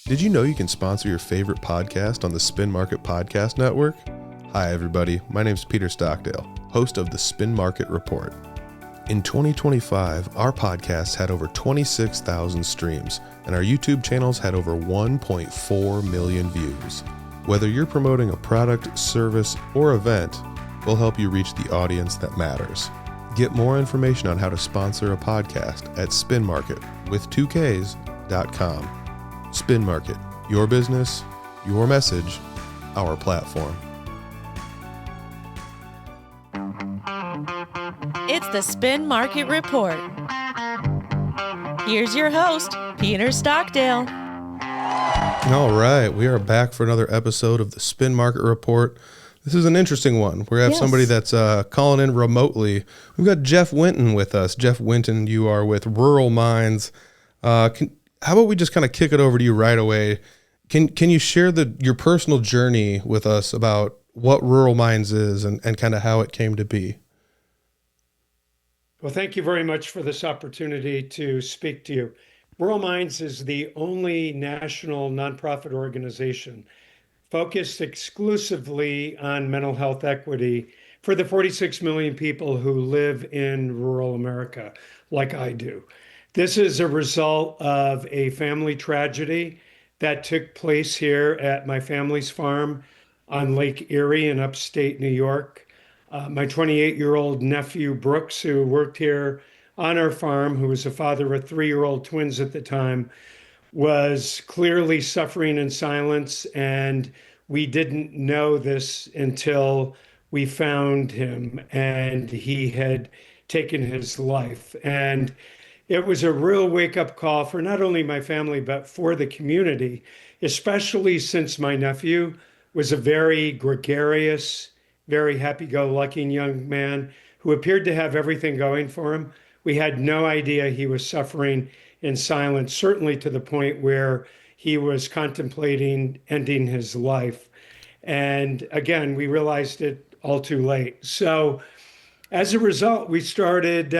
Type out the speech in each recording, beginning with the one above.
Did you know you can sponsor your favorite podcast on the Spin Market Podcast Network? Hi, everybody. My name is Peter Stockdale, host of the Spin Market Report. In 2025, our podcast had over 26,000 streams, and our YouTube channels had over 1.4 million views. Whether you're promoting a product, service, or event, we'll help you reach the audience that matters. Get more information on how to sponsor a podcast at spinmarket.com. Spin Market, your business, your message, our platform. It's the Spin Market Report. Here's your host, Peter Stockdale. All right, we are back for another episode of the Spin Market Report. This is an interesting one. We have somebody that's calling in remotely. We've got Jeff Winton with us. Jeff Winton, you are with Rural Minds. How about we just kind of kick it over to you right away? Can you share your personal journey with us about what Rural Minds is and kind of how it came to be? Well, thank you very much for this opportunity to speak to you. Rural Minds is the only national nonprofit organization focused exclusively on mental health equity for the 46 million people who live in rural America, like I do. This is a result of a family tragedy that took place here at my family's farm on Lake Erie in upstate New York. My 28-year-old nephew, Brooks, who worked here on our farm, who was the father of 3-year-old twins at the time, was clearly suffering in silence, and we didn't know this until we found him, and he had taken his life. And it was a real wake-up call for not only my family, but for the community, especially since my nephew was a very gregarious, very happy-go-lucky young man who appeared to have everything going for him. We had no idea he was suffering in silence, certainly to the point where he was contemplating ending his life. And again, we realized it all too late. So as a result, we started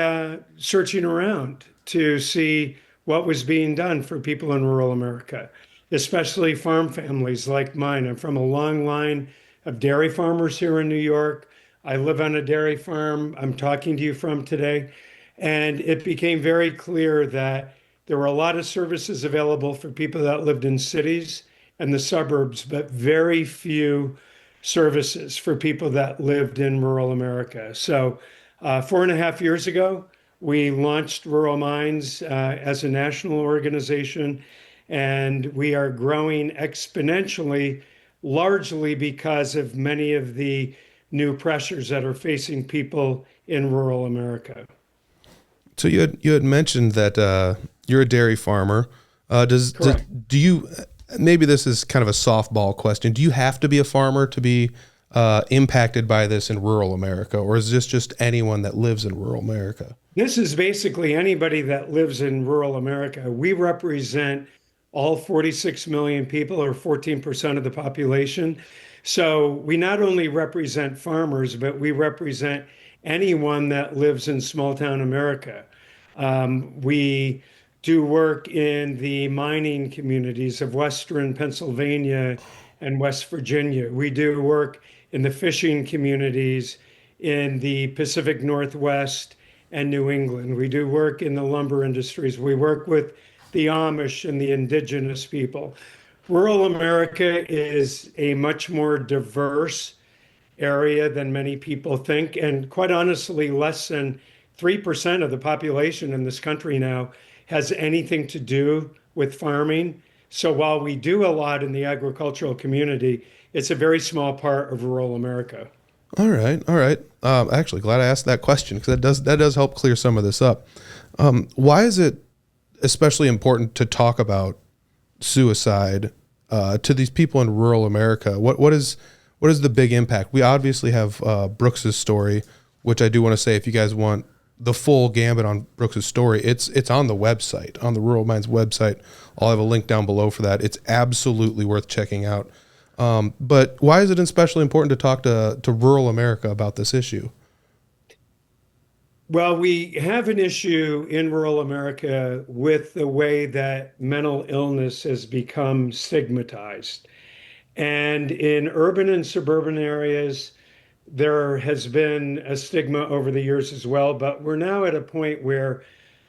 searching around to see what was being done for people in rural America, especially farm families like mine. I'm from a long line of dairy farmers here in New York. I live on a dairy farm I'm talking to you from today. And it became very clear that there were a lot of services available for people that lived in cities and the suburbs, but very few services for people that lived in rural America. So 4.5 years ago, we launched Rural Minds as a national organization, and we are growing exponentially, largely because of many of the new pressures that are facing people in rural America. So you had mentioned that you're a dairy farmer. Do you? Maybe this is kind of a softball question. Do you have to be a farmer to be impacted by this in rural America, or is this just anyone that lives in rural America? This is basically anybody that lives in rural America. We represent all 46 million people, or 14% of the population. So we not only represent farmers, but we represent anyone that lives in small town America. We do work in the mining communities of Western Pennsylvania and West Virginia. We do work in the fishing communities in the Pacific Northwest and New England. We do work in the lumber industries. We work with the Amish and the indigenous people. Rural America is a much more diverse area than many people think. And quite honestly, less than 3% of the population in this country now has anything to do with farming. So while we do a lot in the agricultural community, it's a very small part of rural America. All right. Actually, glad I asked that question, because that does help clear some of this up. Why is it especially important to talk about suicide to these people in rural America? What is the big impact? We obviously have Brooks's story, which I do want to say, if you guys want the full gambit on Brooks's story, it's on the website, on the Rural Minds website. I'll have a link down below for that. It's absolutely worth checking out. But why is it especially important to talk to rural America about this issue? Well, we have an issue in rural America with the way that mental illness has become stigmatized. And in urban and suburban areas, there has been a stigma over the years as well. But we're now at a point where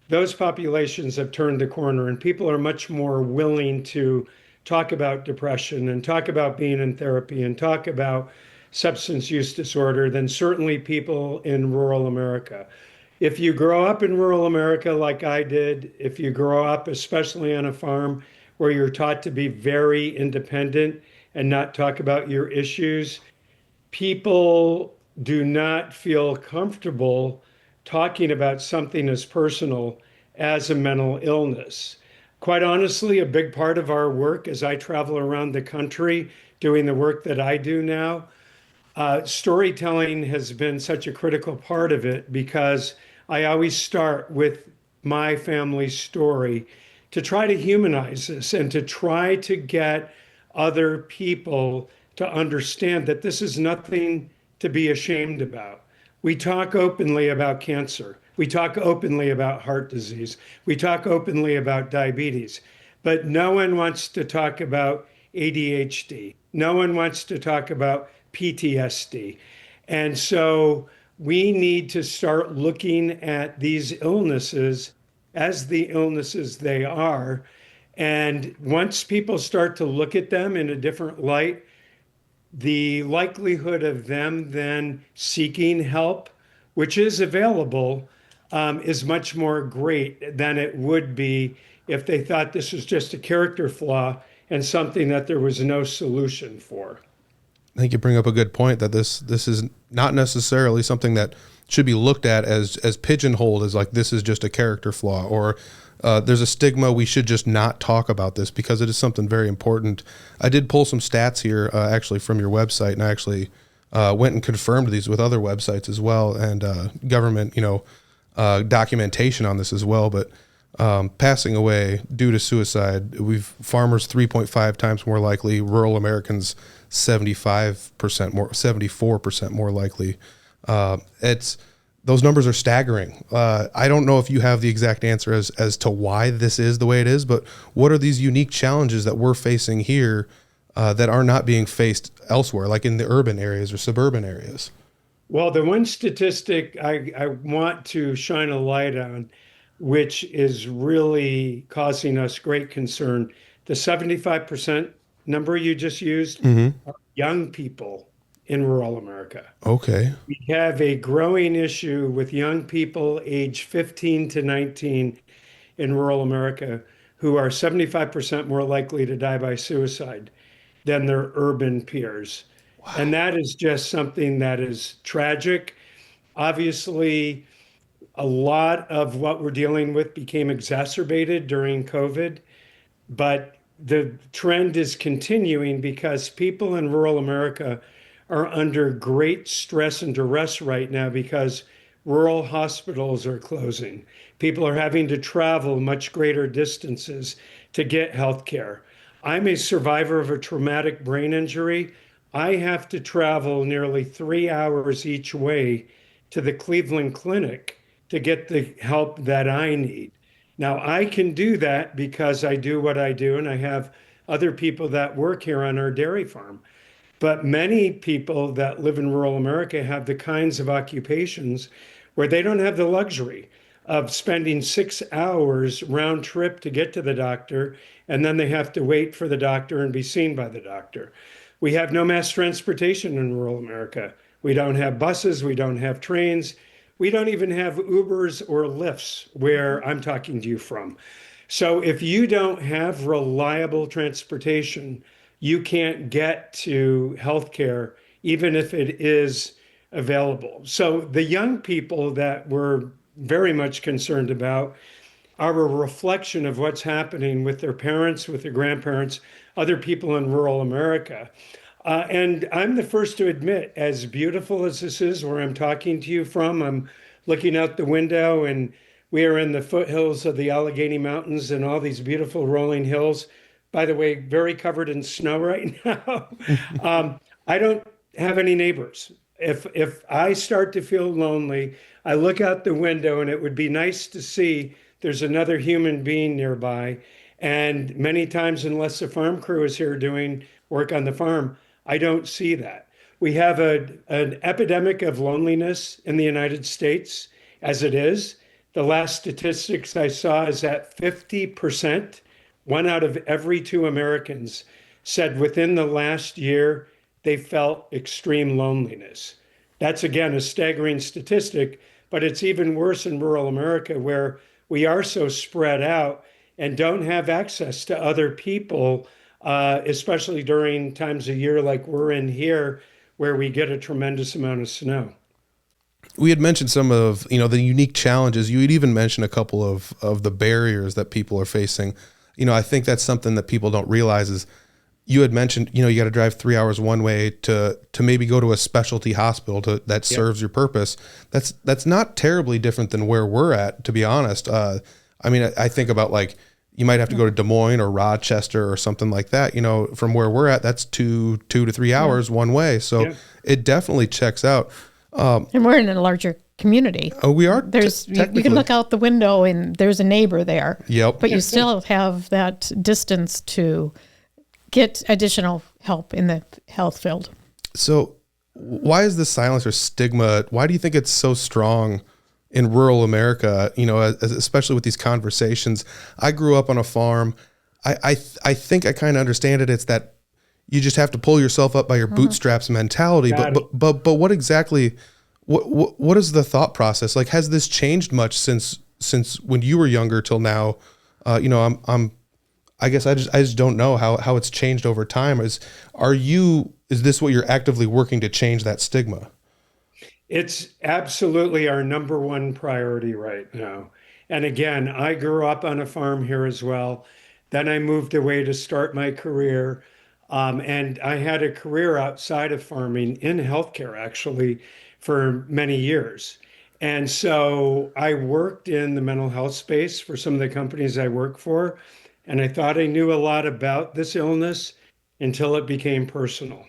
those populations have turned the corner and people are much more willing to talk about depression and talk about being in therapy and talk about substance use disorder than certainly people in rural America. If you grow up in rural America like I did, if you grow up especially on a farm where you're taught to be very independent and not talk about your issues, people do not feel comfortable talking about something as personal as a mental illness. Quite honestly, a big part of our work as I travel around the country doing the work that I do now, storytelling has been such a critical part of it because I always start with my family's story to try to humanize this and to try to get other people to understand that this is nothing to be ashamed about. We talk openly about cancer. We talk openly about heart disease. We talk openly about diabetes. But no one wants to talk about ADHD. No one wants to talk about PTSD. And so we need to start looking at these illnesses as the illnesses they are. And once people start to look at them in a different light, the likelihood of them then seeking help, which is available, is much more great than it would be if they thought this was just a character flaw and something that there was no solution for. I think you bring up a good point that this is not necessarily something that should be looked at as pigeonholed as like this is just a character flaw or there's a stigma. We should just not talk about this because it is something very important. I did pull some stats here actually from your website, and I actually went and confirmed these with other websites as well, and government documentation on this as well. But passing away due to suicide, we've farmers 3.5 times more likely, rural Americans 75% more, 74% more likely. It's those numbers are staggering. I don't know if you have the exact answer as to why this is the way it is, but what are these unique challenges that we're facing here that are not being faced elsewhere, like in the urban areas or suburban areas? Well, the one statistic I want to shine a light on, which is really causing us great concern, the 75% number you just used Mm-hmm. are young people in rural America. Okay. We have a growing issue with young people age 15 to 19 in rural America who are 75% more likely to die by suicide than their urban peers. And Wow. that is just something that is tragic. Obviously, a lot of what we're dealing with became exacerbated during COVID, but the trend is continuing because people in rural America are under great stress and duress right now because rural hospitals are closing. People are having to travel much greater distances to get health care. I'm a survivor of a traumatic brain injury. I have to travel nearly 3 hours each way to the Cleveland Clinic to get the help that I need. Now, I can do that because I do what I do, and I have other people that work here on our dairy farm. But many people that live in rural America have the kinds of occupations where they don't have the luxury of spending 6 hours round trip to get to the doctor, and then they have to wait for the doctor and be seen by the doctor. We have no mass transportation in rural America. We don't have buses, we don't have trains, we don't even have Ubers or Lyfts where I'm talking to you from. So if you don't have reliable transportation, you can't get to healthcare, even if it is available. So the young people that we're very much concerned about are a reflection of what's happening with their parents, with their grandparents, other people in rural America. And I'm the first to admit, as beautiful as this is, where I'm talking to you from, I'm looking out the window and we are in the foothills of the Allegheny Mountains and all these beautiful rolling hills. By the way, very covered in snow right now. I don't have any neighbors. If I start to feel lonely, I look out the window and it would be nice to see there's another human being nearby. And many times, unless the farm crew is here doing work on the farm, I don't see that. We have an epidemic of loneliness in the United States as it is. The last statistics I saw is that 50%, one out of every two Americans, said within the last year they felt extreme loneliness. That's again a staggering statistic, but it's even worse in rural America where we are so spread out and don't have access to other people, especially during times of year like we're in here, where we get a tremendous amount of snow. We had mentioned some of, the unique challenges. You had even mentioned a couple of the barriers that people are facing. I think that's something that people don't realize is you had mentioned, you got to drive 3 hours one way to maybe go to a specialty hospital that serves your purpose. That's not terribly different than where we're at, to be honest. I think about like, you might have to go to Des Moines or Rochester or something like that. From where we're at, that's 2 to 3 hours one way. So it definitely checks out. And we're in a larger community. Oh, we are. You can look out the window and there's a neighbor there. Yep. But you still have that distance to get additional help in the health field. So why is the silence or stigma? Why do you think it's so strong in rural America? Especially with these conversations. I grew up on a farm. I think I kind of understand it. It's that you just have to pull yourself up by your bootstraps mentality. But what exactly? What is the thought process? Like, has this changed much since when you were younger till now? I guess I just don't know how it's changed over time. Is this what you're actively working to change that stigma? It's absolutely our number one priority right now. And again, I grew up on a farm here as well. Then I moved away to start my career. And I had a career outside of farming in healthcare, actually, for many years. And so I worked in the mental health space for some of the companies I work for. And I thought I knew a lot about this illness until it became personal.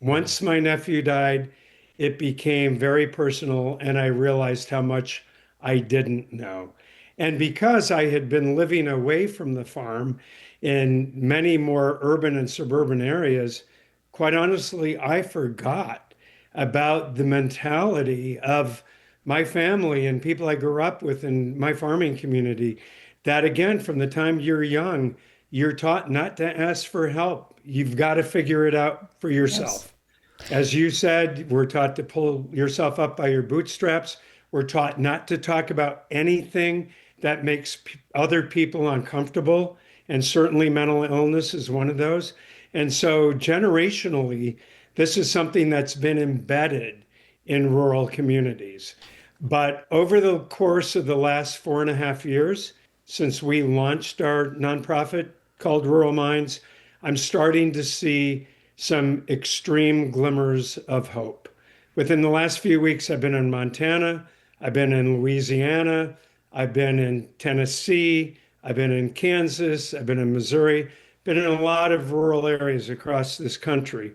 Once my nephew died, it became very personal, and I realized how much I didn't know. And because I had been living away from the farm in many more urban and suburban areas, quite honestly, I forgot about the mentality of my family and people I grew up with in my farming community. That again, from the time you're young, you're taught not to ask for help. You've got to figure it out for yourself. Yes. As you said, we're taught to pull yourself up by your bootstraps. We're taught not to talk about anything that makes other people uncomfortable. And certainly mental illness is one of those. And so generationally, this is something that's been embedded in rural communities. But over the course of the last 4.5 years, since we launched our nonprofit called Rural Minds, I'm starting to see some extreme glimmers of hope. Within the last few weeks, I've been in Montana, I've been in Louisiana, I've been in Tennessee, I've been in Kansas, I've been in Missouri, been in a lot of rural areas across this country.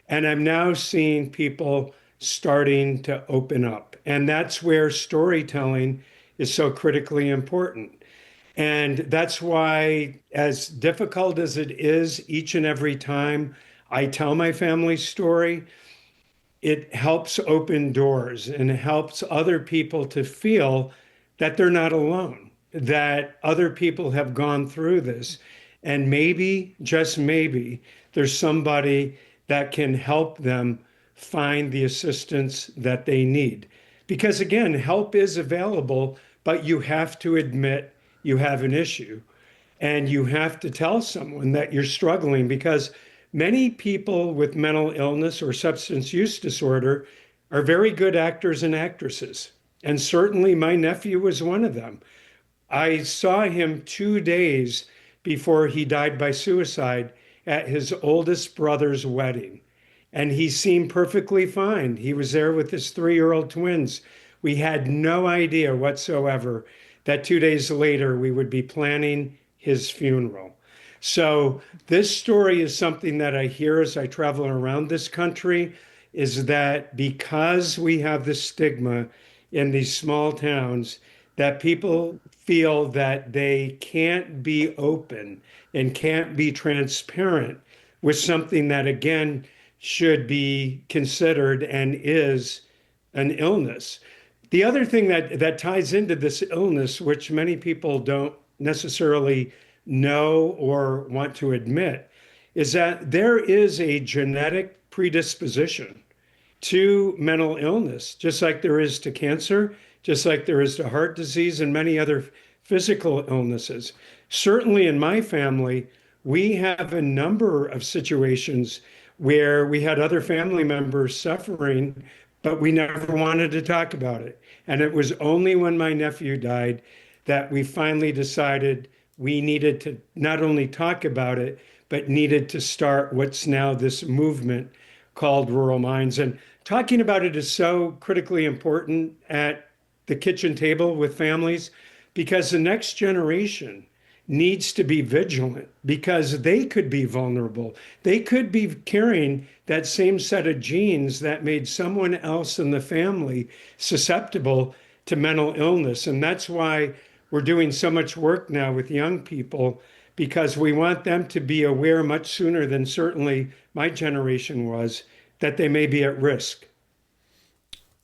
And I'm now seeing people starting to open up. And that's where storytelling is so critically important. And that's why, as difficult as it is each and every time I tell my family's story, it helps open doors and it helps other people to feel that they're not alone, that other people have gone through this. And maybe, just maybe, there's somebody that can help them find the assistance that they need. Because again, help is available, but you have to admit you have an issue and you have to tell someone that you're struggling, because many people with mental illness or substance use disorder are very good actors and actresses. And certainly my nephew was one of them. I saw him 2 days before he died by suicide at his oldest brother's wedding. And he seemed perfectly fine. He was there with his 3-year-old twins. We had no idea whatsoever that 2 days later we would be planning his funeral. So this story is something that I hear as I travel around this country. is that because we have the stigma in these small towns, that people feel that they can't be open and can't be transparent with something that, again, should be considered and is an illness. The other thing that ties into this illness, which many people don't necessarily know or want to admit, is that there is a genetic predisposition to mental illness, just like there is to cancer, just like there is to heart disease and many other physical illnesses. Certainly in my family, we have a number of situations where we had other family members suffering, but we never wanted to talk about it. And it was only when my nephew died that we finally decided we needed to not only talk about it, but needed to start what's now this movement called Rural Minds. And talking about it is so critically important at the kitchen table with families, because the next generation needs to be vigilant, because they could be vulnerable. They could be carrying that same set of genes that made someone else in the family susceptible to mental illness. And that's why we're doing so much work now with young people, because we want them to be aware much sooner than certainly my generation was, that they may be at risk.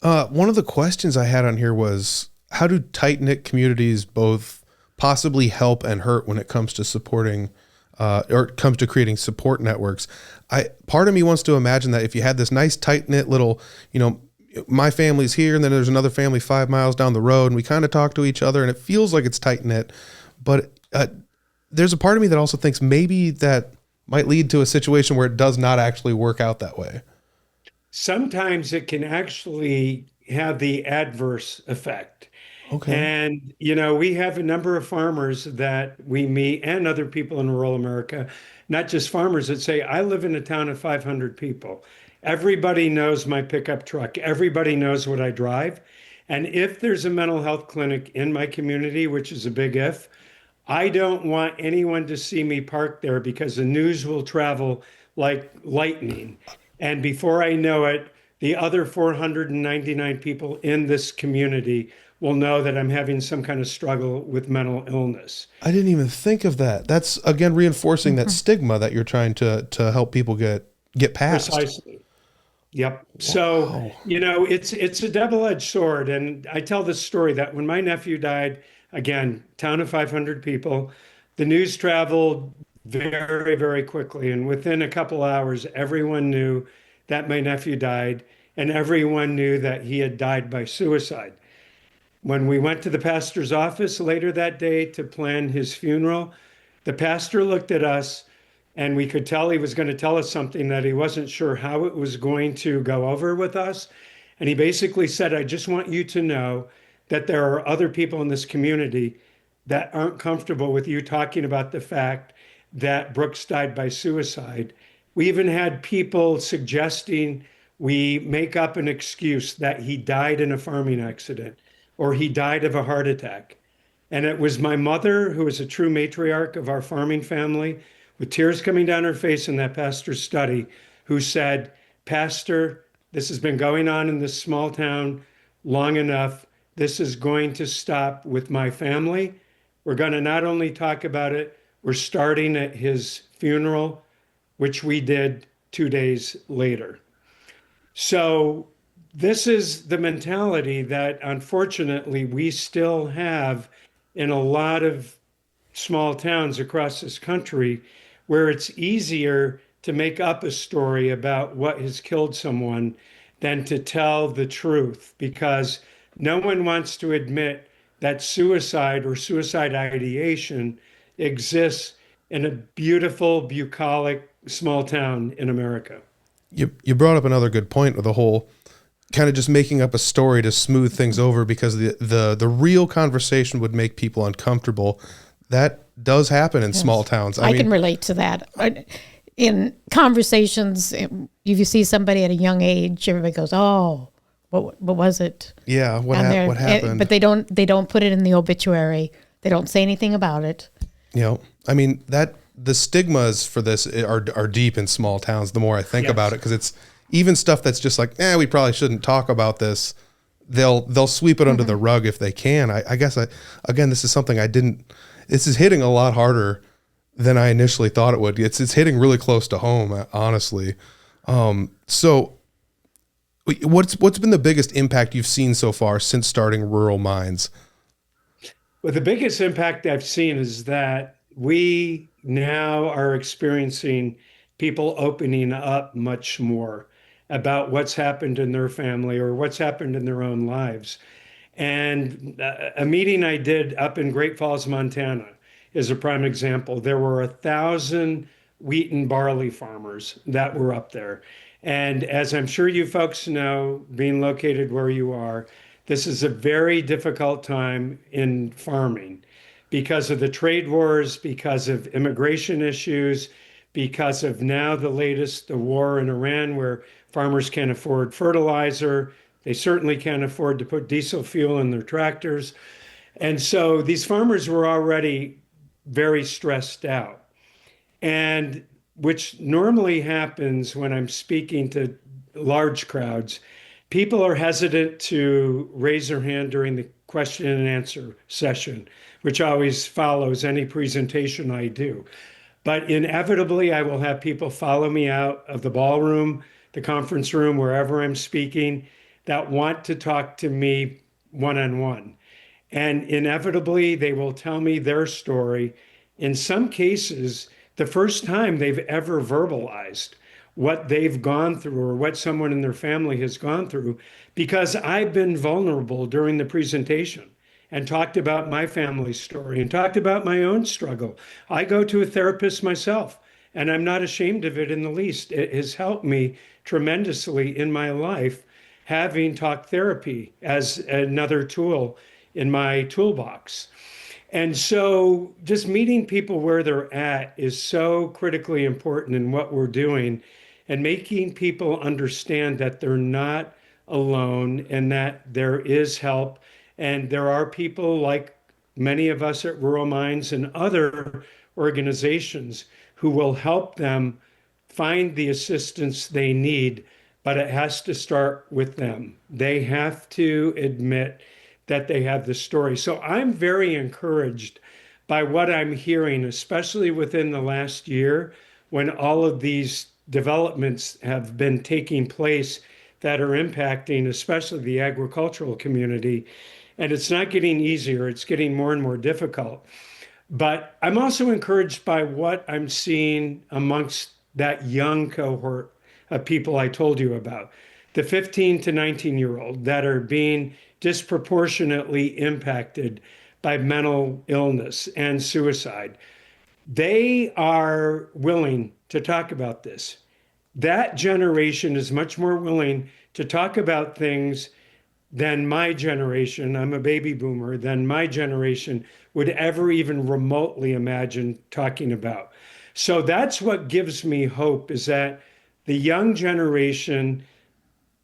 One of the questions I had on here was, how do tight-knit communities both possibly help and hurt when it comes to supporting or it comes to creating support networks? Part of me wants to imagine that if you had this nice tight-knit little, my family's here and then there's another family 5 miles down the road and we kind of talk to each other and it feels like it's tight-knit, but there's a part of me that also thinks maybe that might lead to a situation where it does not actually work out that way. Sometimes it can actually have the adverse effect. Okay. And, we have a number of farmers that we meet and other people in rural America, not just farmers that say, I live in a town of 500 people. Everybody knows my pickup truck. Everybody knows what I drive. And if there's a mental health clinic in my community, which is a big if, I don't want anyone to see me parked there, because the news will travel like lightning. And before I know it, the other 499 people in this community will know that I'm having some kind of struggle with mental illness. I didn't even think of that. That's, again, reinforcing that stigma that you're trying to help people get past. Precisely. Yep. Wow. So, it's a double-edged sword. And I tell this story that when my nephew died, again, town of 500 people, the news traveled very, very quickly. And within a couple hours, everyone knew that my nephew died, and everyone knew that he had died by suicide. When we went to the pastor's office later that day to plan his funeral, the pastor looked at us and we could tell he was going to tell us something that he wasn't sure how it was going to go over with us. And he basically said, I just want you to know that there are other people in this community that aren't comfortable with you talking about the fact that Brooks died by suicide. We even had people suggesting we make up an excuse that he died in a farming accident or he died of a heart attack. And it was my mother, who is a true matriarch of our farming family, with tears coming down her face in that pastor's study, who said, Pastor, this has been going on in this small town long enough. This is going to stop with my family. We're going to not only talk about it, we're starting at his funeral, which we did 2 days later. So this is the mentality that unfortunately we still have in a lot of small towns across this country, where it's easier to make up a story about what has killed someone than to tell the truth, because no one wants to admit that suicide or suicide ideation exists in a beautiful, bucolic, small town in America. You brought up another good point with the whole kind of just making up a story to smooth things over because the real conversation would make people uncomfortable. That does happen in small towns. I can relate to that. In conversations, if you see somebody at a young age, everybody goes, "Oh, what was it?" Yeah, what happened? But they don't put it in the obituary. They don't say anything about it. I mean, that the stigmas for this are deep in small towns. The more I think about it, because even stuff that's just like, we probably shouldn't talk about this. They'll sweep it under the rug if they can. I guess again, this is something this is hitting a lot harder than I initially thought it would. It's hitting really close to home, honestly. So what's been the biggest impact you've seen so far since starting Rural Minds? Well, the biggest impact I've seen is that we now are experiencing people opening up much more about what's happened in their family or what's happened in their own lives. And a meeting I did up in Great Falls, Montana, is a prime example. There were 1,000 wheat and barley farmers that were up there. And as I'm sure you folks know, being located where you are, this is a very difficult time in farming because of the trade wars, because of immigration issues, because of now the latest, the war in Iran, where farmers can't afford fertilizer. They certainly can't afford to put diesel fuel in their tractors. And so these farmers were already very stressed out. And which normally happens when I'm speaking to large crowds, people are hesitant to raise their hand during the question and answer session, which always follows any presentation I do. But inevitably, I will have people follow me out of the ballroom, the conference room, wherever I'm speaking, that want to talk to me one-on-one. And inevitably, they will tell me their story. In some cases, the first time they've ever verbalized what they've gone through or what someone in their family has gone through, because I've been vulnerable during the presentation and talked about my family story and talked about my own struggle. I go to a therapist myself, and I'm not ashamed of it in the least. It has helped me tremendously in my life, having talk therapy as another tool in my toolbox. And so just meeting people where they're at is so critically important in what we're doing, and making people understand that they're not alone and that there is help. And there are people like many of us at Rural Minds and other organizations who will help them find the assistance they need, but it has to start with them. They have to admit that they have the story. So I'm very encouraged by what I'm hearing, especially within the last year, when all of these developments have been taking place that are impacting especially the agricultural community. And it's not getting easier, it's getting more and more difficult. But I'm also encouraged by what I'm seeing amongst that young cohort of people I told you about, the 15 to 19-year-old that are being disproportionately impacted by mental illness and suicide. They are willing to talk about this. That generation is much more willing to talk about things than my generation, I'm a baby boomer, than my generation would ever even remotely imagine talking about. So that's what gives me hope, is that the young generation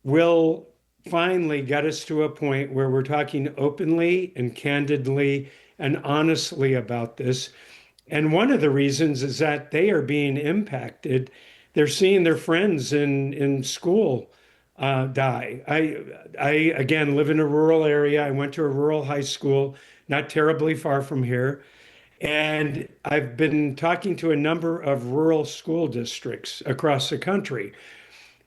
will finally get us to a point where we're talking openly and candidly and honestly about this. And one of the reasons is that they are being impacted. They're seeing their friends in school die. I again live in a rural area. I went to a rural high school, not terribly far from here. And I've been talking to a number of rural school districts across the country.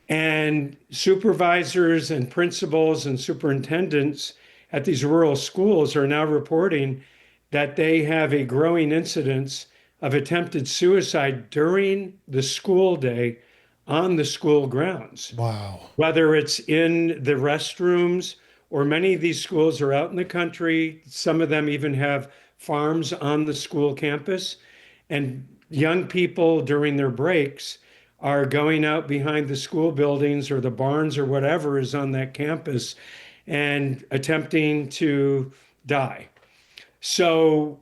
And supervisors and principals and superintendents at these rural schools are now reporting that they have a growing incidence of attempted suicide during the school day on the school grounds. Wow. Whether it's in the restrooms, or many of these schools are out in the country. Some of them even have farms on the school campus. And young people during their breaks are going out behind the school buildings or the barns or whatever is on that campus and attempting to die. So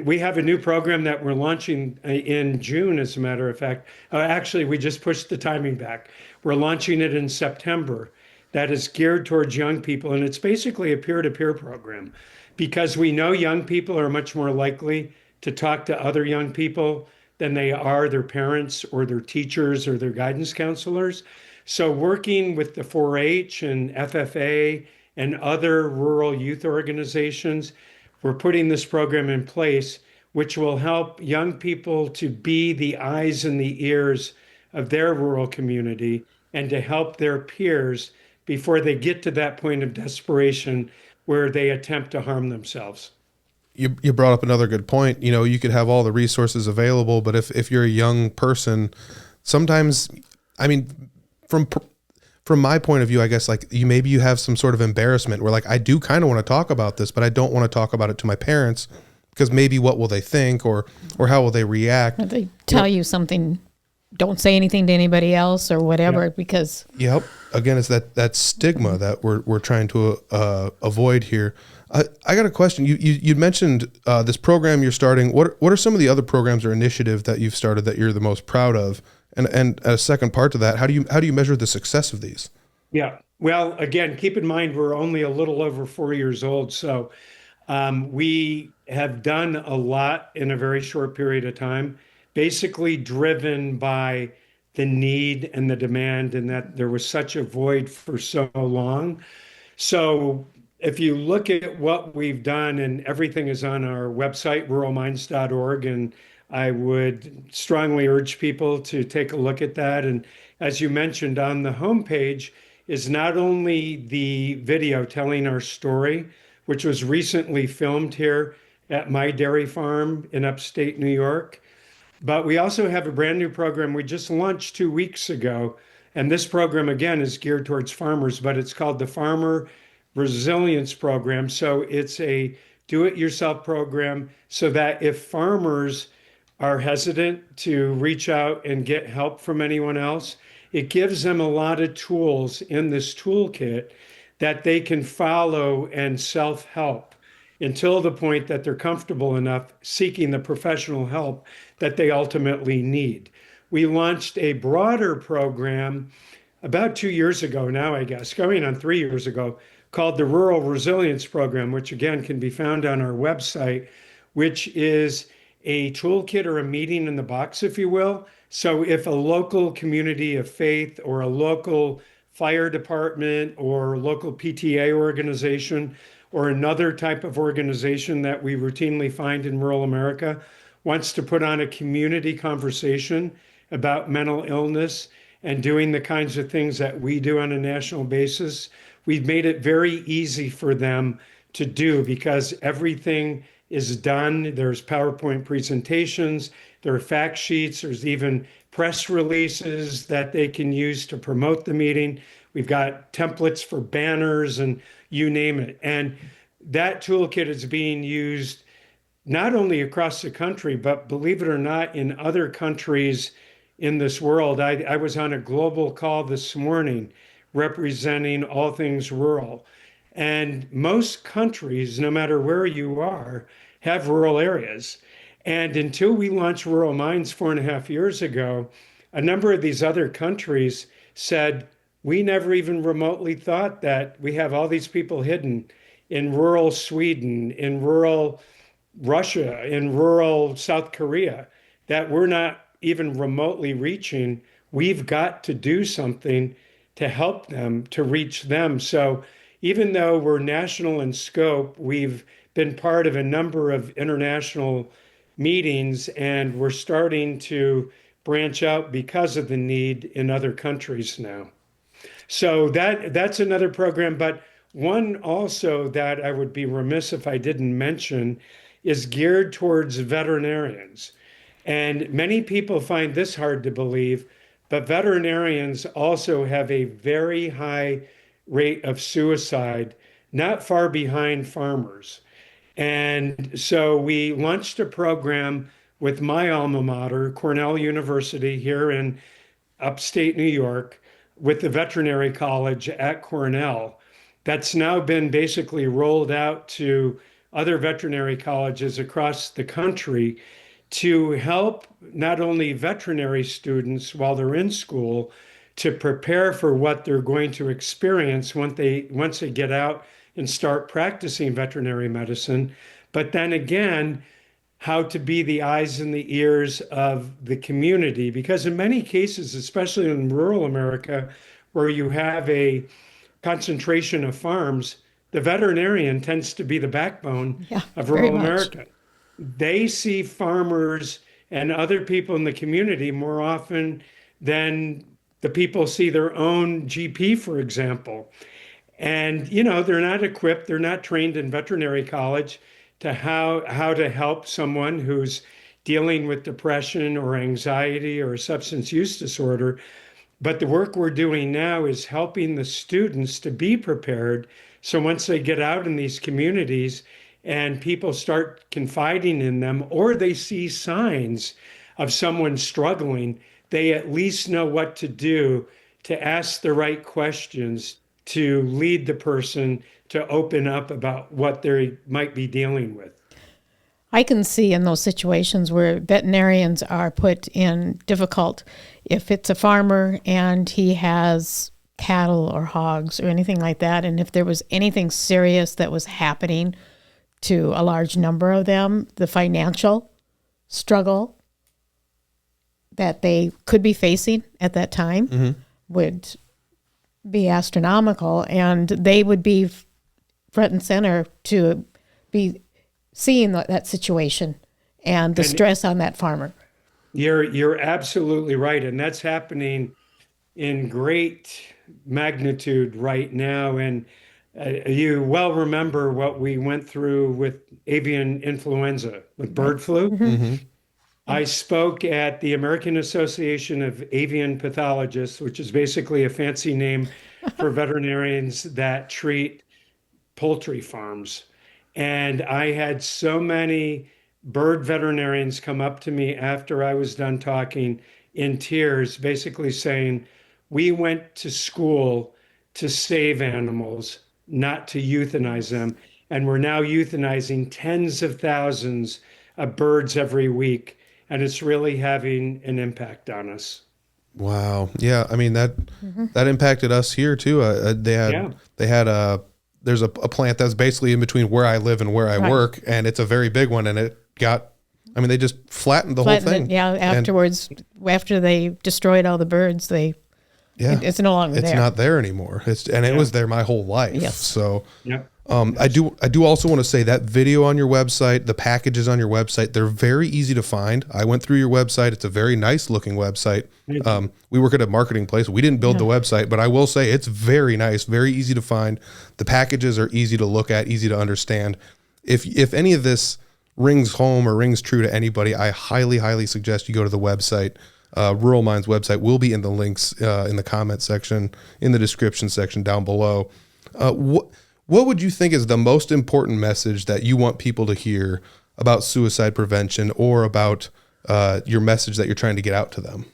we have a new program that we're launching in June, as a matter of fact. Actually, we just pushed the timing back. We're launching it in September. That is geared towards young people. And it's basically a peer-to-peer program, because we know young people are much more likely to talk to other young people than they are their parents or their teachers or their guidance counselors. So working with the 4-H and FFA and other rural youth organizations, we're putting this program in place, which will help young people to be the eyes and the ears of their rural community and to help their peers before they get to that point of desperation where they attempt to harm themselves. You brought up another good point. You know, you could have all the resources available, but if you're a young person, sometimes, I mean, from my point of view, I guess like maybe you have some sort of embarrassment where like I do kind of want to talk about this, but I don't want to talk about it to my parents because maybe what will they think or how will they react? If they tell you something, don't say anything to anybody else or whatever, because Yep. Again, it's that stigma that we're trying to avoid here. I got a question. You mentioned this program you're starting. What are some of the other programs or initiatives that you've started that you're the most proud of? And a second part to that, how do you measure the success of these? Yeah. Well, again, keep in mind we're only a little over 4 years old, so we have done a lot in a very short period of time, basically driven by the need and the demand, and that there was such a void for so long. So if you look at what we've done, and everything is on our website, ruralminds.org, and I would strongly urge people to take a look at that. And as you mentioned, on the homepage is not only the video telling our story, which was recently filmed here at my dairy farm in upstate New York, but we also have a brand new program we just launched 2 weeks ago. And this program, again, is geared towards farmers, but it's called the Farmer Resilience Program. So it's a do it yourself program so that if farmers are hesitant to reach out and get help from anyone else, it gives them a lot of tools in this toolkit that they can follow and self-help until the point that they're comfortable enough seeking the professional help that they ultimately need. We launched a broader program about 2 years ago now, I guess, going on 3 years ago, called the Rural Resilience Program, which again can be found on our website, which is a toolkit or a meeting in the box, if you will. So if a local community of faith or a local fire department or local PTA organization or another type of organization that we routinely find in rural America wants to put on a community conversation about mental illness and doing the kinds of things that we do on a national basis, we've made it very easy for them to do because everything is done. There's PowerPoint presentations, there are fact sheets, there's even press releases that they can use to promote the meeting. We've got templates for banners and you name it. And that toolkit is being used not only across the country, but believe it or not, in other countries in this world. I was on a global call this morning representing all things rural. And most countries, no matter where you are, have rural areas. And until we launched Rural Minds 4.5 years ago, a number of these other countries said, we never even remotely thought that we have all these people hidden in rural Sweden, in rural Russia, in rural South Korea, that we're not even remotely reaching. We've got to do something to help them, to reach them. So even though we're national in scope, we've been part of a number of international meetings, and we're starting to branch out because of the need in other countries now. So that's another program. But one also that I would be remiss if I didn't mention is geared towards veterinarians. And many people find this hard to believe, but veterinarians also have a very high rate of suicide, not far behind farmers. And so we launched a program with my alma mater, Cornell University, here in upstate New York, with the veterinary college at Cornell. That's now been basically rolled out to other veterinary colleges across the country to help not only veterinary students while they're in school to prepare for what they're going to experience once they get out and start practicing veterinary medicine, but then again, how to be the eyes and the ears of the community. Because in many cases, especially in rural America, where you have a concentration of farms, the veterinarian tends to be the backbone Yeah, of very rural much. America. They see farmers and other people in the community more often than the people see their own GP, for example. And they're not equipped, they're not trained in veterinary college to how to help someone who's dealing with depression or anxiety or substance use disorder. But the work we're doing now is helping the students to be prepared. So once they get out in these communities and people start confiding in them, or they see signs of someone struggling, they at least know what to do to ask the right questions to lead the person to open up about what they might be dealing with. I can see in those situations where veterinarians are put in difficult, if it's a farmer and he has cattle or hogs or anything like that, and if there was anything serious that was happening to a large number of them, the financial struggle that they could be facing at that time would be astronomical, and they would be front and center to be seeing that situation and the stress on that farmer. You're absolutely right, and that's happening in great magnitude right now. And you well remember what we went through with avian influenza, with bird flu. I spoke at the American Association of Avian Pathologists, which is basically a fancy name for veterinarians that treat poultry farms. And I had so many bird veterinarians come up to me after I was done talking in tears, basically saying, "We went to school to save animals, not to euthanize them. And we're now euthanizing tens of thousands of birds every week. And it's really having an impact on us." Wow. Yeah. I mean, that impacted us here too. Yeah. They had there's a plant that's basically in between where I live and where I work, and it's a very big one, and it got, I mean, they just flattened the whole thing. Yeah, afterwards, after they destroyed all the birds, it's no longer there. It's not there anymore. It was there my whole life. Yes. So Yeah. I do also want to say that video on your website, the packages on your website, they're very easy to find. I went through your website. It's a very nice looking website. We work at a marketing place. We didn't build the website, but I will say it's very nice, very easy to find. The packages are easy to look at, easy to understand. If any of this rings home or rings true to anybody, I highly, highly suggest you go to the website. Rural Minds website will be in the links in the comment section, in the description section down below. What would you think is the most important message that you want people to hear about suicide prevention, or about your message that you're trying to get out to them?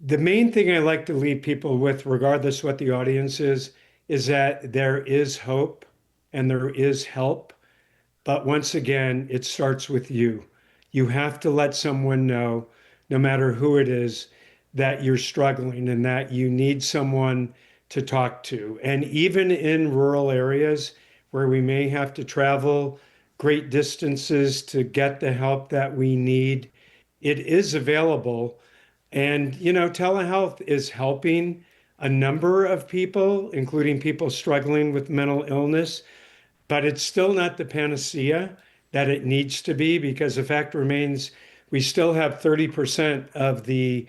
The main thing I like to leave people with, regardless what the audience is that there is hope and there is help. But once again, it starts with you. You have to let someone know, no matter who it is, that you're struggling and that you need someone to talk to. And even in rural areas where we may have to travel great distances to get the help that we need, it is available. And, telehealth is helping a number of people, including people struggling with mental illness, but it's still not the panacea that it needs to be, because the fact remains we still have 30% of the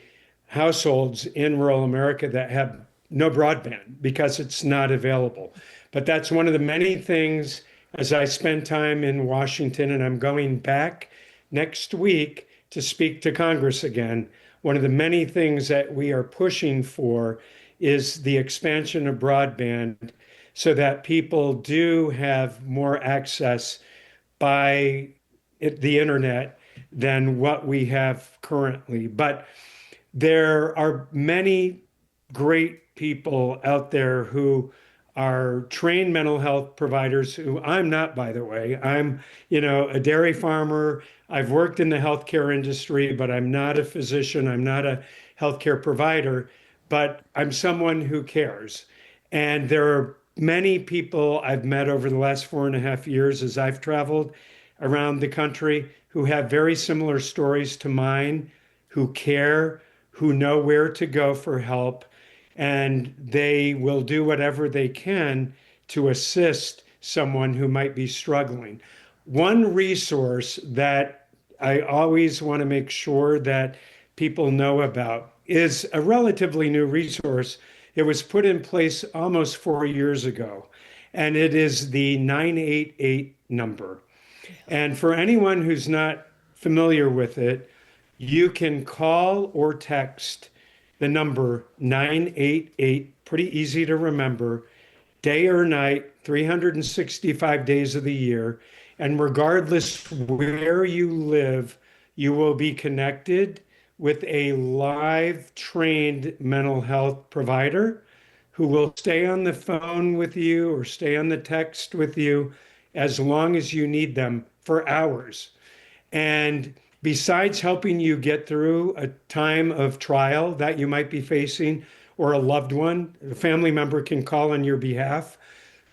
households in rural America that have no broadband because it's not available. But that's one of the many things, as I spend time in Washington, and I'm going back next week to speak to Congress again. One of the many things that we are pushing for is the expansion of broadband so that people do have more access by the internet than what we have currently. But there are many great people out there who are trained mental health providers, who I'm not, by the way. I'm, a dairy farmer. I've worked in the healthcare industry, but I'm not a physician. I'm not a healthcare provider, but I'm someone who cares. And there are many people I've met over the last 4.5 years as I've traveled around the country who have very similar stories to mine, who care, who know where to go for help, and they will do whatever they can to assist someone who might be struggling. One resource that I always want to make sure that people know about is a relatively new resource. It was put in place almost 4 years ago, and it is the 988 number. And for anyone who's not familiar with it, you can call or text the number 988, pretty easy to remember, day or night, 365 days of the year. And regardless where you live, you will be connected with a live trained mental health provider who will stay on the phone with you or stay on the text with you as long as you need them for hours. And besides helping you get through a time of trial that you might be facing, or a loved one, a family member can call on your behalf,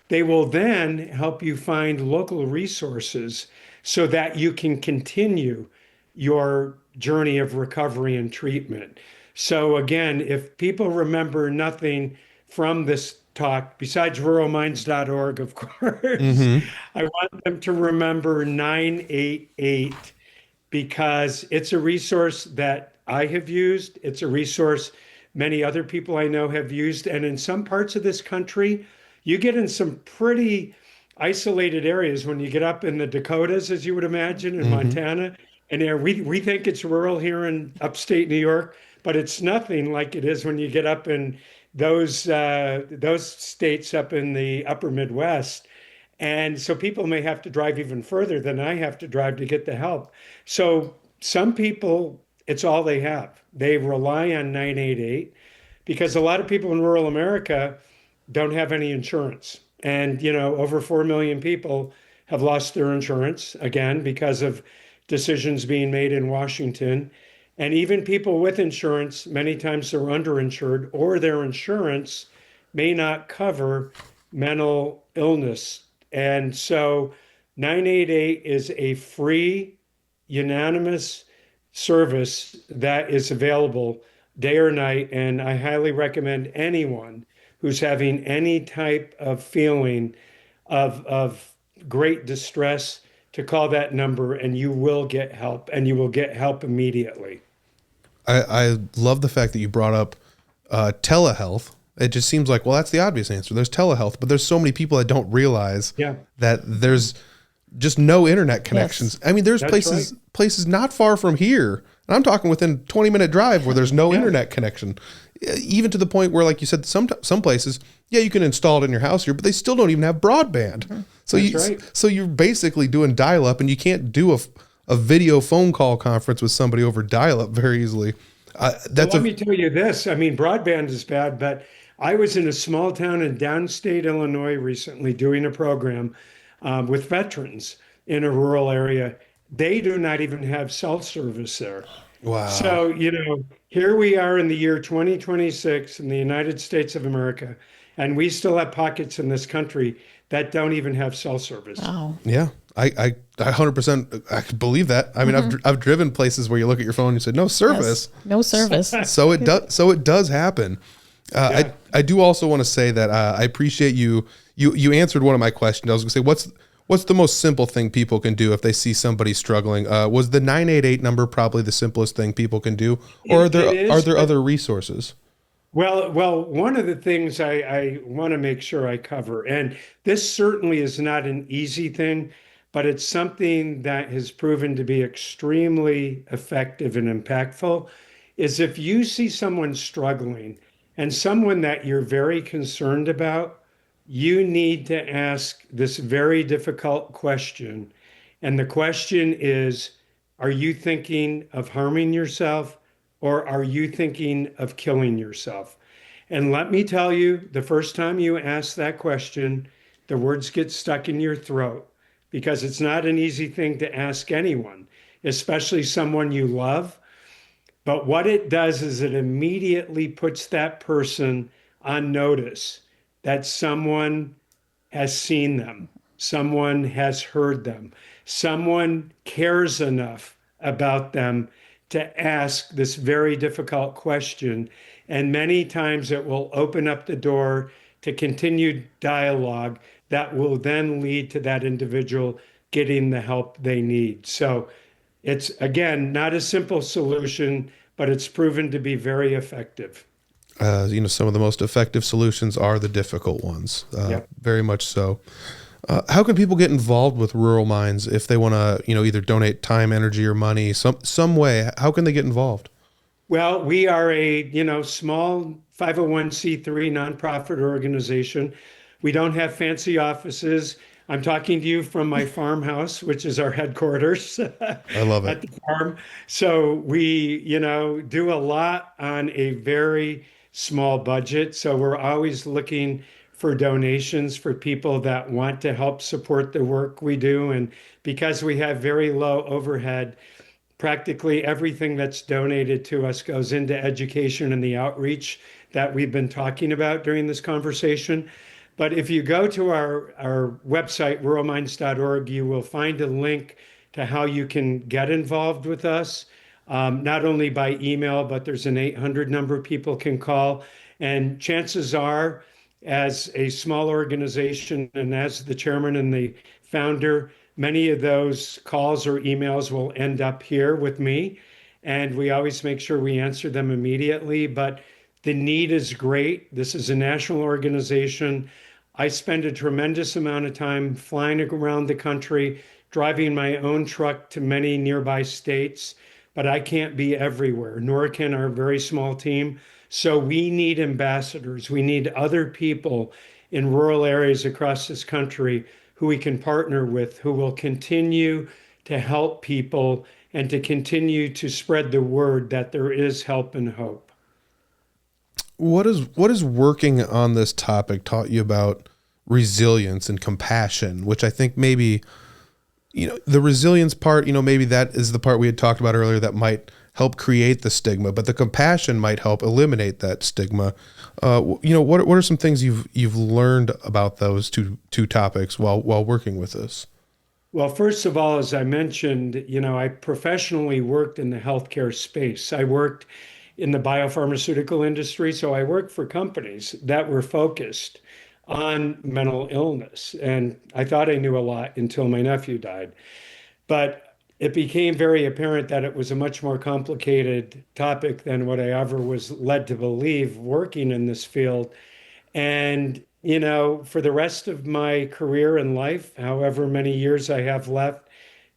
they will then help you find local resources so that you can continue your journey of recovery and treatment. So, again, if people remember nothing from this talk, besides ruralminds.org, of course, I want them to remember 988 because it's a resource that I have used. It's a resource many other people I know have used. And in some parts of this country, you get in some pretty isolated areas when you get up in the Dakotas, as you would imagine, in Montana. And there, we think it's rural here in upstate New York, but it's nothing like it is when you get up in those states up in the upper Midwest. And so people may have to drive even further than I have to drive to get the help. So some people, it's all they have. They rely on 988 because a lot of people in rural America don't have any insurance. And, over 4 million people have lost their insurance, again, because of decisions being made in Washington. And even people with insurance, many times they're underinsured or their insurance may not cover mental illness. And so 988 is a free, unanimous service that is available day or night. And I highly recommend anyone who's having any type of feeling of great distress to call that number, and you will get help, and you will get help immediately. I love the fact that you brought up telehealth. It just seems like, well, that's the obvious answer. There's telehealth, but there's so many people that don't realize that there's just no internet connections. Yes. I mean, there's places not far from here, and I'm talking within 20-minute drive where there's no internet connection. Even to the point where, like you said, some places, you can install it in your house here, but they still don't even have broadband. So you're basically doing dial-up, and you can't do a video phone call conference with somebody over dial-up very easily. Let me tell you this. I mean, broadband is bad, but I was in a small town in downstate Illinois recently doing a program with veterans in a rural area. They do not even have cell service there. Wow. So, here we are in the year 2026 in the United States of America, and we still have pockets in this country that don't even have cell service. Wow. Yeah. I 100% I could believe that. I mean, I've driven places where you look at your phone and you say no service. Yes, no service. So it does happen. I do also want to say that I appreciate you answered one of my questions. I was going to say what's the most simple thing people can do if they see somebody struggling? Was the 988 number probably the simplest thing people can do, or are there other resources? Well, one of the things I want to make sure I cover, and this certainly is not an easy thing, but it's something that has proven to be extremely effective and impactful, is if you see someone struggling and someone that you're very concerned about, you need to ask this very difficult question. And the question is, are you thinking of harming yourself, or are you thinking of killing yourself? And let me tell you, the first time you ask that question, the words get stuck in your throat, because it's not an easy thing to ask anyone, especially someone you love. But what it does is it immediately puts that person on notice that someone has seen them, someone has heard them, someone cares enough about them to ask this very difficult question. And many times it will open up the door to continued dialogue that will then lead to that individual getting the help they need. So it's, again, not a simple solution, but it's proven to be very effective. Some of the most effective solutions are the difficult ones. Yep. Very much so. How can people get involved with Rural Minds if they want to, either donate time, energy, or money, some way? How can they get involved? Well, we are a, small 501c3 nonprofit organization. We don't have fancy offices. I'm talking to you from my farmhouse, which is our headquarters I love at it. the farm. So we, do a lot on a very small budget. So we're always looking for donations for people that want to help support the work we do. And because we have very low overhead, practically everything that's donated to us goes into education and the outreach that we've been talking about during this conversation. But if you go to our website, ruralminds.org, you will find a link to how you can get involved with us, not only by email, but there's an 800 number people can call. And chances are, as a small organization and as the chairman and the founder, many of those calls or emails will end up here with me. And we always make sure we answer them immediately. But the need is great. This is a national organization. I spend a tremendous amount of time flying around the country, driving my own truck to many nearby states, but I can't be everywhere, nor can our very small team. So we need ambassadors. We need other people in rural areas across this country who we can partner with, who will continue to help people and to continue to spread the word that there is help and hope. What is working on this topic taught you about resilience and compassion, which I think maybe, the resilience part, maybe that is the part we had talked about earlier that might help create the stigma, but the compassion might help eliminate that stigma. What are some things you've learned about those two topics while working with this? Well, first of all, as I mentioned, I professionally worked in the healthcare space. I worked in the biopharmaceutical industry, so I worked for companies that were focused on mental illness. And I thought I knew a lot until my nephew died. But it became very apparent that it was a much more complicated topic than what I ever was led to believe working in this field. And, for the rest of my career and life, however many years I have left,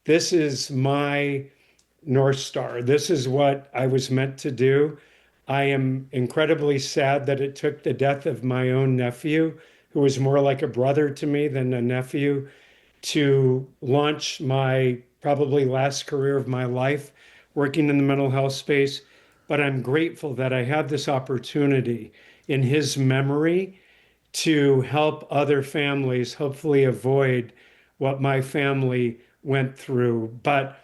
this is my North Star. This is what I was meant to do. I am incredibly sad that it took the death of my own nephew, who was more like a brother to me than a nephew, to launch my probably last career of my life working in the mental health space. But I'm grateful that I have this opportunity in his memory to help other families hopefully avoid what my family went through. But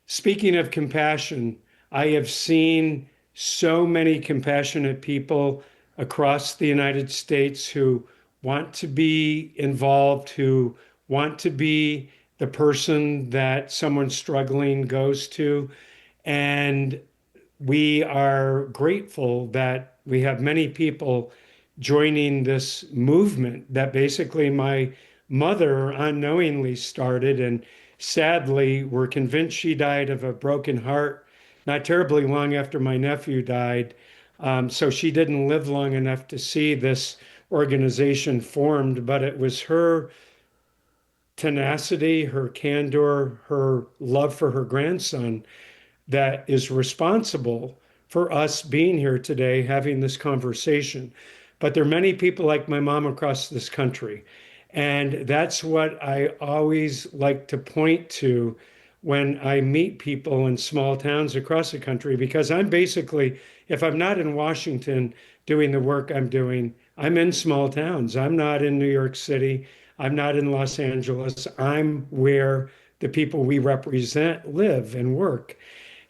speaking of compassion, I have seen so many compassionate people across the United States who want to be involved, who want to be the person that someone struggling goes to. And we are grateful that we have many people joining this movement that basically my mother unknowingly started. And sadly, we're convinced she died of a broken heart not terribly long after my nephew died. So she didn't live long enough to see this organization formed, but it was her tenacity, her candor, her love for her grandson that is responsible for us being here today having this conversation. But there are many people like my mom across this country. And that's what I always like to point to when I meet people in small towns across the country, because I'm basically, if I'm not in Washington doing the work I'm doing, I'm in small towns. I'm not in New York City. I'm not in Los Angeles. I'm where the people we represent live and work.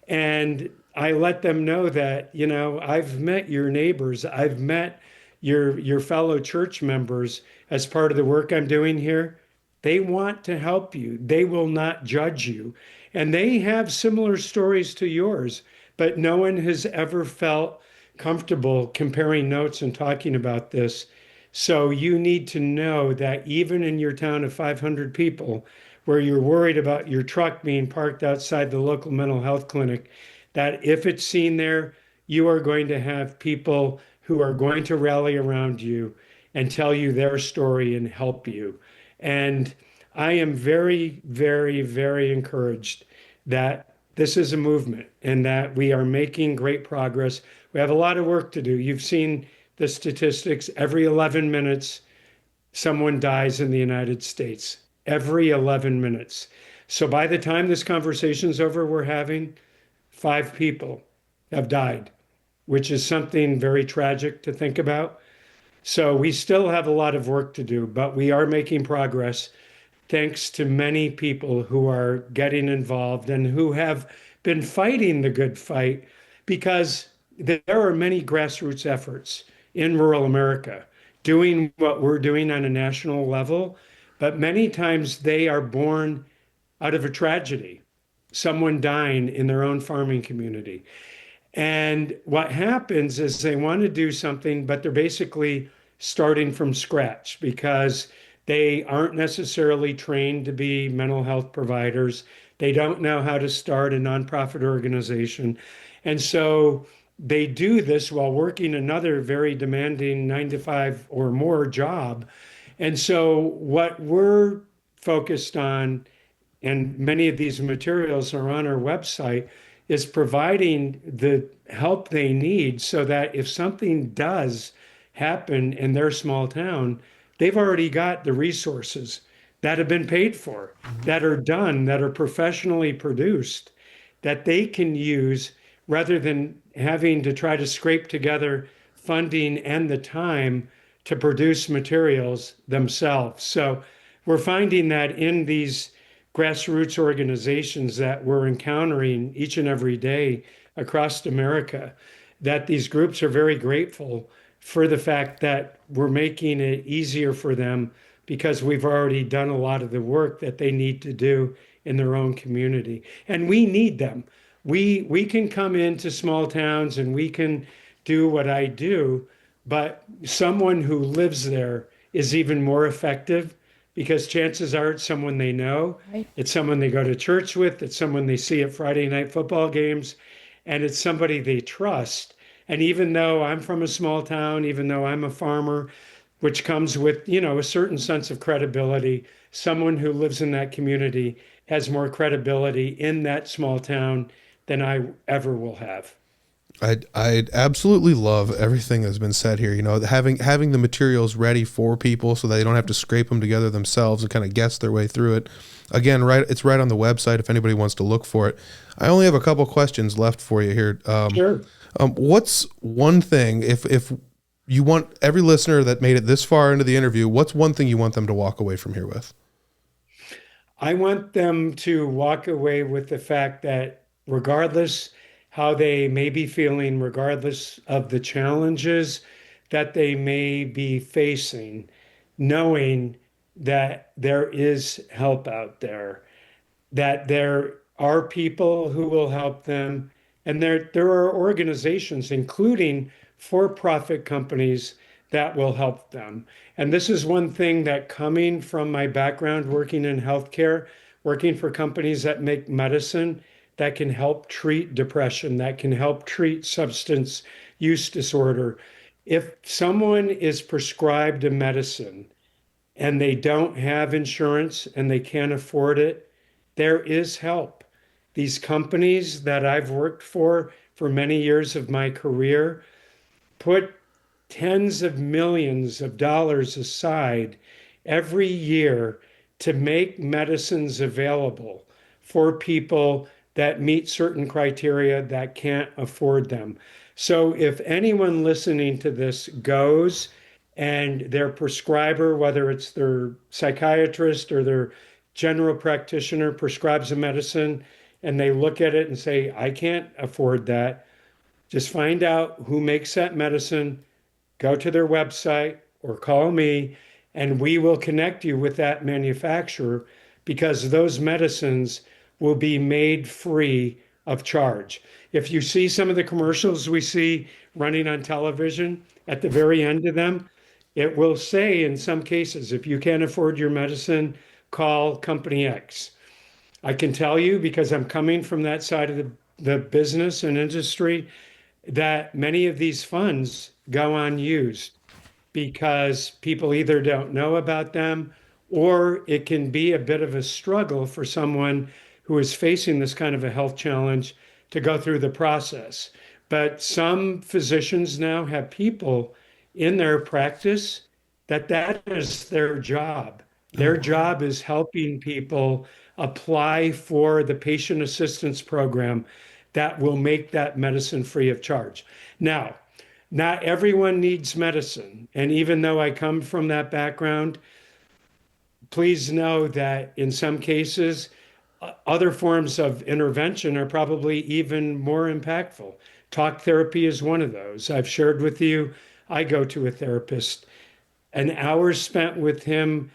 And I let them know that, I've met your neighbors. I've met your fellow church members as part of the work I'm doing here. They want to help you. They will not judge you. And they have similar stories to yours, but no one has ever felt comfortable comparing notes and talking about this. So you need to know that even in your town of 500 people, where you're worried about your truck being parked outside the local mental health clinic, that if it's seen there, you are going to have people who are going to rally around you and tell you their story and help you. And I am very, very, very encouraged that this is a movement and that we are making great progress. We have a lot of work to do. You've seen the statistics. Every 11 minutes, someone dies in the United States. Every 11 minutes. So by the time this conversation's over, we're having 5 people have died, which is something very tragic to think about. So we still have a lot of work to do, but we are making progress thanks to many people who are getting involved and who have been fighting the good fight, because there are many grassroots efforts in rural America doing what we're doing on a national level, but many times they are born out of a tragedy, someone dying in their own farming community. And what happens is they want to do something, but they're basically starting from scratch because they aren't necessarily trained to be mental health providers. They don't know how to start a nonprofit organization. And so they do this while working another very demanding 9 to 5 or more job. And so what we're focused on, and many of these materials are on our website, is providing the help they need so that if something does happen in their small town, they've already got the resources that have been paid for, that are done, that are professionally produced, that they can use rather than having to try to scrape together funding and the time to produce materials themselves. So we're finding that in these grassroots organizations that we're encountering each and every day across America, that these groups are very grateful for the fact that we're making it easier for them because we've already done a lot of the work that they need to do in their own community. And we need them. We can come into small towns and we can do what I do, but someone who lives there is even more effective because chances are it's someone they know, Right. it's someone they go to church with, it's someone they see at Friday night football games, and it's somebody they trust. And even though I'm from a small town, even though I'm a farmer, which comes with, a certain sense of credibility, someone who lives in that community has more credibility in that small town than I ever will have. I absolutely love everything that's been said here. Having the materials ready for people so they don't have to scrape them together themselves and kind of guess their way through it. Again, it's right on the website if anybody wants to look for it. I only have a couple questions left for you here. Sure. What's one thing, if you want every listener that made it this far into the interview, what's one thing you want them to walk away from here with? I want them to walk away with the fact that regardless how they may be feeling, regardless of the challenges that they may be facing, knowing that there is help out there, that there are people who will help them, and there are organizations, including for-profit companies, that will help them. And this is one thing that, coming from my background working in healthcare, working for companies that make medicine that can help treat depression, that can help treat substance use disorder. If someone is prescribed a medicine and they don't have insurance and they can't afford it, there is help. These companies that I've worked for many years of my career put tens of millions of dollars aside every year to make medicines available for people that meet certain criteria that can't afford them. So if anyone listening to this goes and their prescriber, whether it's their psychiatrist or their general practitioner, prescribes a medicine and they look at it and say, I can't afford that, just find out who makes that medicine, go to their website or call me, and we will connect you with that manufacturer because those medicines will be made free of charge. If you see some of the commercials we see running on television, at the very end of them, it will say in some cases, if you can't afford your medicine, call company X. I can tell you because I'm coming from that side of the business and industry that many of these funds go unused because people either don't know about them or it can be a bit of a struggle for someone who is facing this kind of a health challenge to go through the process. But some physicians now have people in their practice that is their job. Their job is helping people apply for the patient assistance program that will make that medicine free of charge. Now, not everyone needs medicine. And even though I come from that background, please know that in some cases, other forms of intervention are probably even more impactful. Talk therapy is one of those. I've shared with you, I go to a therapist. An hour spent with him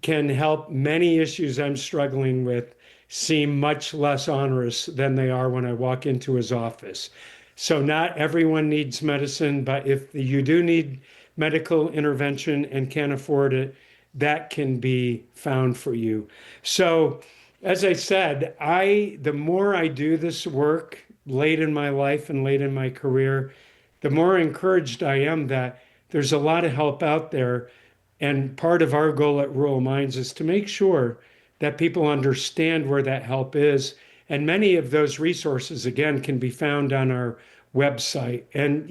can help many issues I'm struggling with seem much less onerous than they are when I walk into his office. So, not everyone needs medicine, but if you do need medical intervention and can't afford it, that can be found for you. So, as I said, the more I do this work late in my life and late in my career, the more encouraged I am that there's a lot of help out there. And part of our goal at Rural Minds is to make sure that people understand where that help is. And many of those resources, again, can be found on our website. And,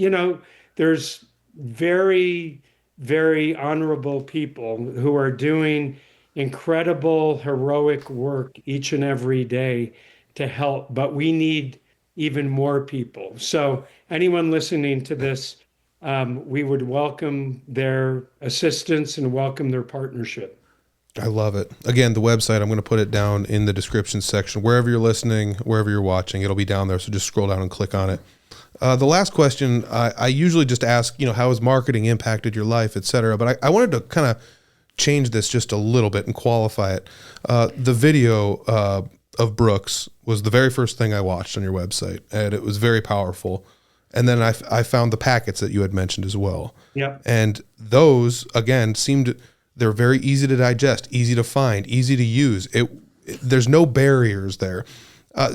there's very, very honorable people who are doing incredible, heroic work each and every day to help. But we need even more people. So, anyone listening to this, we would welcome their assistance and welcome their partnership. I love it. Again, the website, I'm going to put it down in the description section. Wherever you're listening, wherever you're watching, it'll be down there. So just scroll down and click on it. The last question, I usually just ask, how has marketing impacted your life, et cetera. But I wanted to kind of change this just a little bit and qualify it. The video of Brooks was the very first thing I watched on your website, and it was very powerful. And then I found the packets that you had mentioned as well. Yeah. And those, again, they're very easy to digest, easy to find, easy to use. There's no barriers there.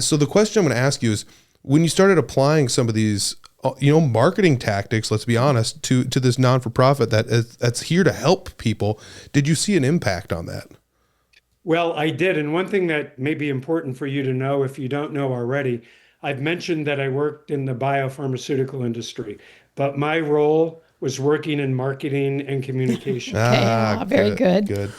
So the question I'm going to ask you is, when you started applying some of these, marketing tactics, let's be honest, to this non-for-profit that's here to help people, did you see an impact on that? Well, I did. And one thing that may be important for you to know, if you don't know already, I've mentioned that I worked in the biopharmaceutical industry, but my role was working in marketing and communication. Okay, very good. Good.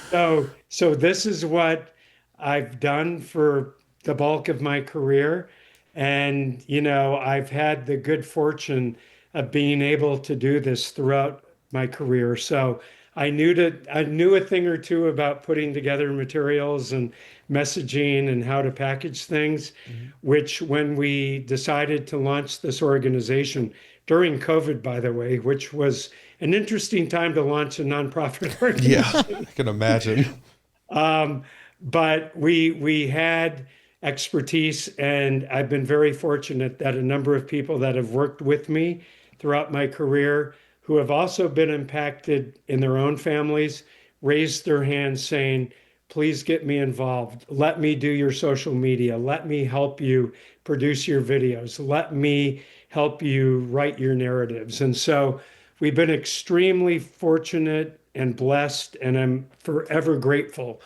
So this is what I've done for the bulk of my career. And, I've had the good fortune of being able to do this throughout my career. So I knew a thing or two about putting together materials and messaging and how to package things, which when we decided to launch this organization during COVID, by the way, which was an interesting time to launch a nonprofit organization. Yeah, I can imagine. But we had expertise, and I've been very fortunate that a number of people that have worked with me throughout my career who have also been impacted in their own families raised their hands saying, please get me involved. Let me do your social media. Let me help you produce your videos. Let me help you write your narratives. And so we've been extremely fortunate and blessed, and I'm forever grateful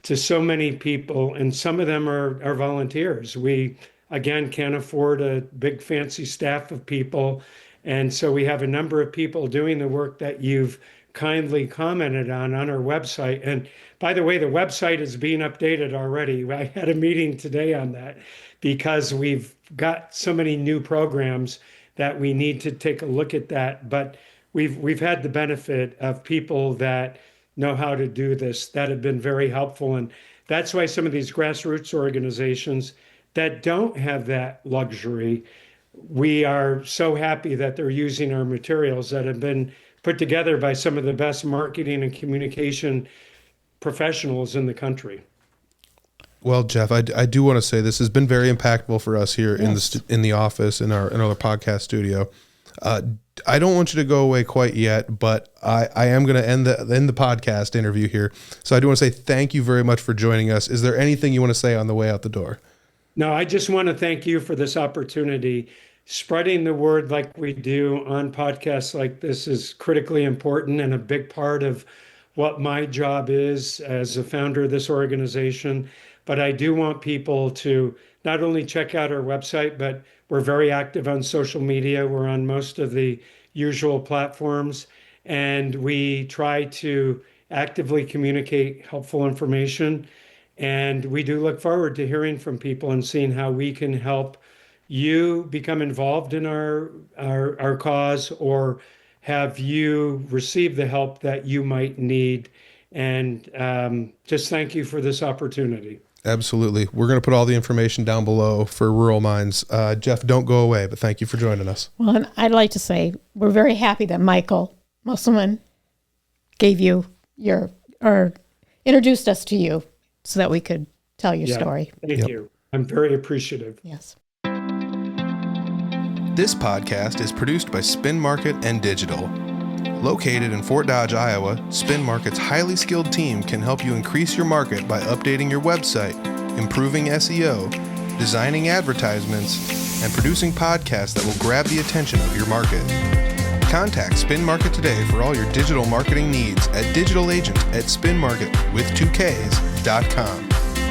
to so many people. And some of them are volunteers. We, again, can't afford a big fancy staff of people. And so we have a number of people doing the work that you've kindly commented on our website. And by the way, the website is being updated already. I had a meeting today on that because we've got so many new programs that we need to take a look at that. But we've had the benefit of people that know how to do this that have been very helpful. And that's why some of these grassroots organizations that don't have that luxury, we are so happy that they're using our materials that have been put together by some of the best marketing and communication professionals in the country. Well, Jeff, I do want to say this has been very impactful for us here in the office in our podcast studio. I don't want you to go away quite yet, but I am going to end the podcast interview here. So I do want to say thank you very much for joining us. Is there anything you want to say on the way out the door? No, I just want to thank you for this opportunity. Spreading the word like we do on podcasts like this is critically important and a big part of what my job is as a founder of this organization. But I do want people to not only check out our website, but we're very active on social media. We're on most of the usual platforms, and we try to actively communicate helpful information. And we do look forward to hearing from people and seeing how we can help you become involved in our cause, or have you receive the help that you might need. And just thank you for this opportunity. Absolutely. We're going to put all the information down below for Rural Minds. Jeff, don't go away, but thank you for joining us. Well, and I'd like to say we're very happy that Michael Musselman gave you or introduced us to you so that we could tell your story. Thank you. I'm very appreciative. Yes. This podcast is produced by Spin Market Digital. Located in Fort Dodge, Iowa, Spin Market's highly skilled team can help you increase your market by updating your website, improving SEO, designing advertisements, and producing podcasts that will grab the attention of your market. Contact Spin Market today for all your digital marketing needs at digitalagent@spinmarket.com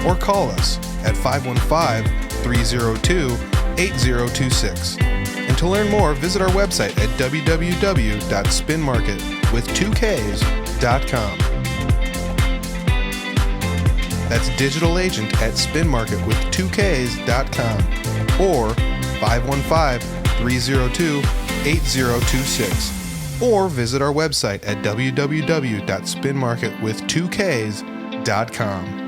or call us at 515-302-8026. And to learn more, visit our website at www.spinmarket.com. That's digitalagent@spinmarket.com or 515-302-8026. Or visit our website at www.spinmarket.com.